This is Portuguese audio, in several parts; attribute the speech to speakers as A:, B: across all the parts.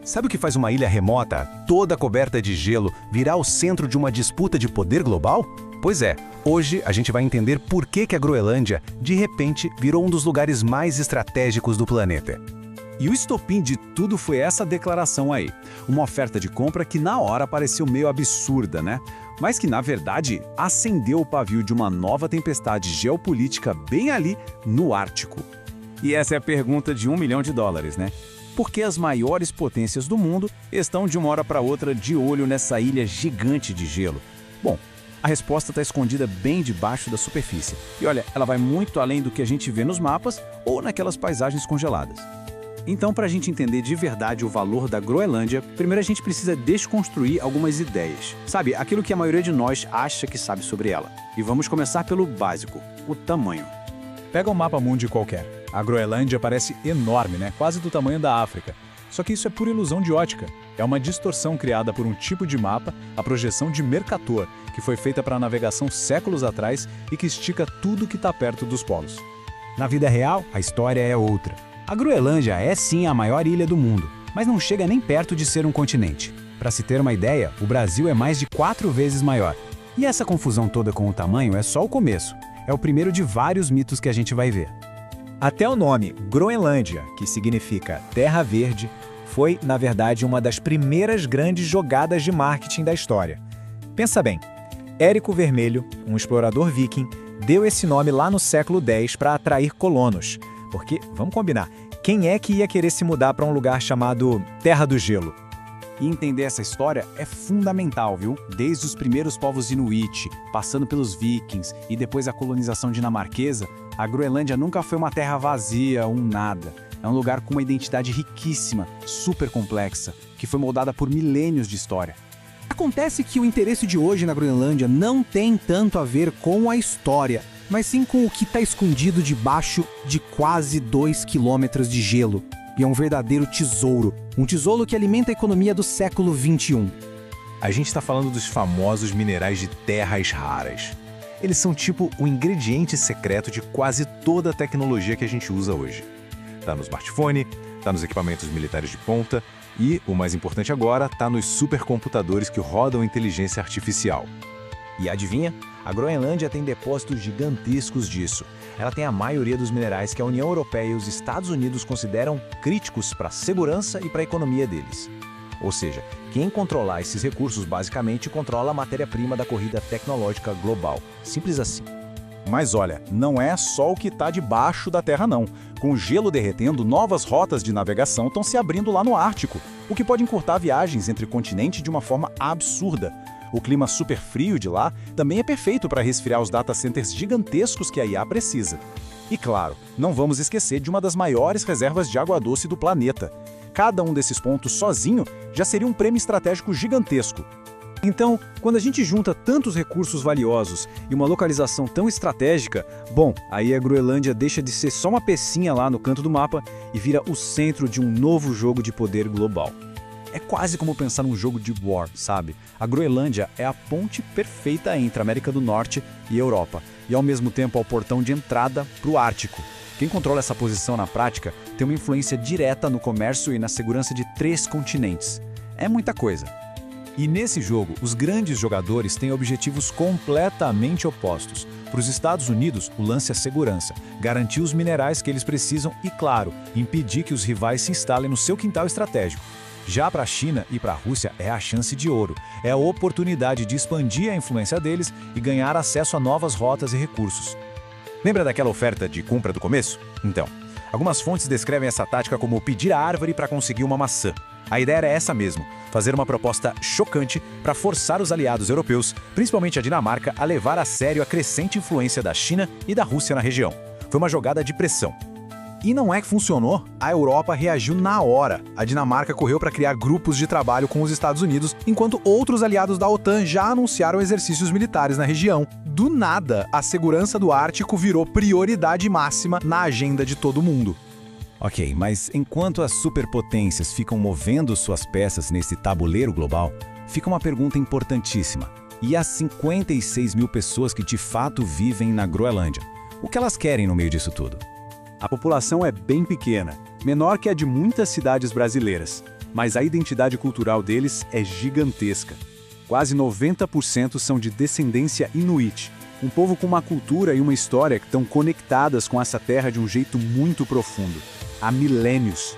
A: Sabe o que faz uma ilha remota, toda coberta de gelo, virar o centro de uma disputa de poder global? Pois é, hoje a gente vai entender por que a Groenlândia, de repente, virou um dos lugares mais estratégicos do planeta.
B: E o estopim de tudo foi essa declaração aí. Uma oferta de compra que na hora pareceu meio absurda, né? Mas que, na verdade, acendeu o pavio de uma nova tempestade geopolítica bem ali no Ártico. E essa é a pergunta de $1 milhão, né? Por que as maiores potências do mundo estão de uma hora para outra de olho nessa ilha gigante de gelo? Bom, a resposta está escondida bem debaixo da superfície. E olha, ela vai muito além do que a gente vê nos mapas ou naquelas paisagens congeladas. Então, para a gente entender de verdade o valor da Groenlândia, primeiro a gente precisa desconstruir algumas ideias. Sabe, aquilo que a maioria de nós acha que sabe sobre ela. E vamos começar pelo básico, o tamanho.
C: Pega um mapa mundi qualquer. A Groenlândia parece enorme, né? Quase do tamanho da África. Só que isso é pura ilusão de ótica. É uma distorção criada por um tipo de mapa, a projeção de Mercator, que foi feita para navegação séculos atrás e que estica tudo que está perto dos polos.
A: Na vida real, a história é outra. A Groenlândia é sim a maior ilha do mundo, mas não chega nem perto de ser um continente. Para se ter uma ideia, o Brasil é mais de 4 vezes maior. E essa confusão toda com o tamanho é só o começo. É o primeiro de vários mitos que a gente vai ver.
D: Até o nome Groenlândia, que significa Terra Verde, foi, na verdade, uma das primeiras grandes jogadas de marketing da história. Pensa bem, Érico Vermelho, um explorador viking, deu esse nome lá no século X para atrair colonos. Porque, vamos combinar, quem é que ia querer se mudar para um lugar chamado Terra do Gelo?
B: E entender essa história é fundamental, viu? Desde os primeiros povos Inuit, passando pelos vikings e depois a colonização dinamarquesa, a Groenlândia nunca foi uma terra vazia, um nada. É um lugar com uma identidade riquíssima, super complexa, que foi moldada por milênios de história.
E: Acontece que o interesse de hoje na Groenlândia não tem tanto a ver com a história, mas sim com o que está escondido debaixo de quase 2 quilômetros de gelo. E é um verdadeiro tesouro, um tesouro que alimenta a economia do século XXI.
A: A gente está falando dos famosos minerais de terras raras. Eles são tipo o ingrediente secreto de quase toda a tecnologia que a gente usa hoje. Tá no smartphone, tá nos equipamentos militares de ponta e, o mais importante agora, tá nos supercomputadores que rodam inteligência artificial. E adivinha? A Groenlândia tem depósitos gigantescos disso. Ela tem a maioria dos minerais que a União Europeia e os Estados Unidos consideram críticos para a segurança e para a economia deles. Ou seja, quem controlar esses recursos basicamente controla a matéria-prima da corrida tecnológica global. Simples assim.
C: Mas olha, não é só o que está debaixo da Terra não. Com o gelo derretendo, novas rotas de navegação estão se abrindo lá no Ártico, o que pode encurtar viagens entre continentes de uma forma absurda. O clima super frio de lá também é perfeito para resfriar os data centers gigantescos que a IA precisa. E claro, não vamos esquecer de uma das maiores reservas de água doce do planeta. Cada um desses pontos sozinho já seria um prêmio estratégico gigantesco.
B: Então, quando a gente junta tantos recursos valiosos e uma localização tão estratégica, bom, aí a Groenlândia deixa de ser só uma pecinha lá no canto do mapa e vira o centro de um novo jogo de poder global. É quase como pensar num jogo de war, sabe? A Groenlândia é a ponte perfeita entre a América do Norte e Europa, e ao mesmo tempo é o portão de entrada para o Ártico. Quem controla essa posição na prática tem uma influência direta no comércio e na segurança de 3 continentes. É muita coisa.
C: E nesse jogo, os grandes jogadores têm objetivos completamente opostos. Para os Estados Unidos, o lance é segurança, garantir os minerais que eles precisam e, claro, impedir que os rivais se instalem no seu quintal estratégico. Já para a China e para a Rússia é a chance de ouro, é a oportunidade de expandir a influência deles e ganhar acesso a novas rotas e recursos.
A: Lembra daquela oferta de compra do começo? Então, algumas fontes descrevem essa tática como pedir a árvore para conseguir uma maçã. A ideia era essa mesmo, fazer uma proposta chocante para forçar os aliados europeus, principalmente a Dinamarca, a levar a sério a crescente influência da China e da Rússia na região. Foi uma jogada de pressão. E não é que funcionou, a Europa reagiu na hora. A Dinamarca correu para criar grupos de trabalho com os Estados Unidos, enquanto outros aliados da OTAN já anunciaram exercícios militares na região. Do nada, a segurança do Ártico virou prioridade máxima na agenda de todo mundo.
C: Ok, mas enquanto as superpotências ficam movendo suas peças nesse tabuleiro global, fica uma pergunta importantíssima. E as 56 mil pessoas que de fato vivem na Groenlândia? O que elas querem no meio disso tudo?
B: A população é bem pequena, menor que a de muitas cidades brasileiras. mas a identidade cultural deles é gigantesca. Quase 90% são de descendência inuit, um povo com uma cultura e uma história que estão conectadas com essa terra de um jeito muito profundo, há milênios.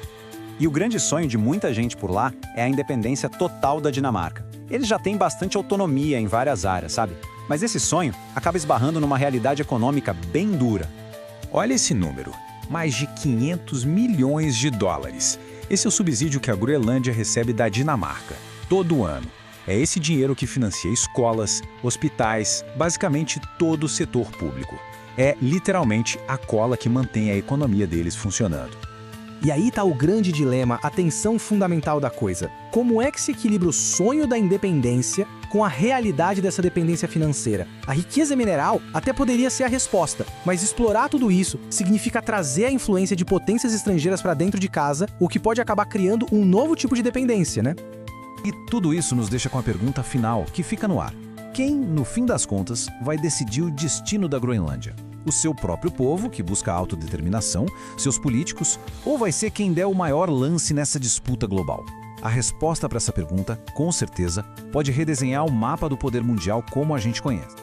F: E o grande sonho de muita gente por lá é a independência total da Dinamarca. Eles já têm bastante autonomia em várias áreas, sabe? Mas esse sonho acaba esbarrando numa realidade econômica bem dura.
A: Olha esse número, mais de 500 milhões de dólares. Esse é o subsídio que a Groenlândia recebe da Dinamarca, todo ano. É esse dinheiro que financia escolas, hospitais, basicamente todo o setor público. É literalmente a cola que mantém a economia deles funcionando.
E: E aí tá o grande dilema, a tensão fundamental da coisa. Como é que se equilibra o sonho da independência com a realidade dessa dependência financeira? A riqueza mineral até poderia ser a resposta, mas explorar tudo isso significa trazer a influência de potências estrangeiras para dentro de casa, o que pode acabar criando um novo tipo de dependência, né?
A: E tudo isso nos deixa com a pergunta final, que fica no ar. Quem, no fim das contas, vai decidir o destino da Groenlândia? O seu próprio povo, que busca a autodeterminação, seus políticos, ou vai ser quem der o maior lance nessa disputa global? A resposta para essa pergunta, com certeza, pode redesenhar o mapa do poder mundial como a gente conhece.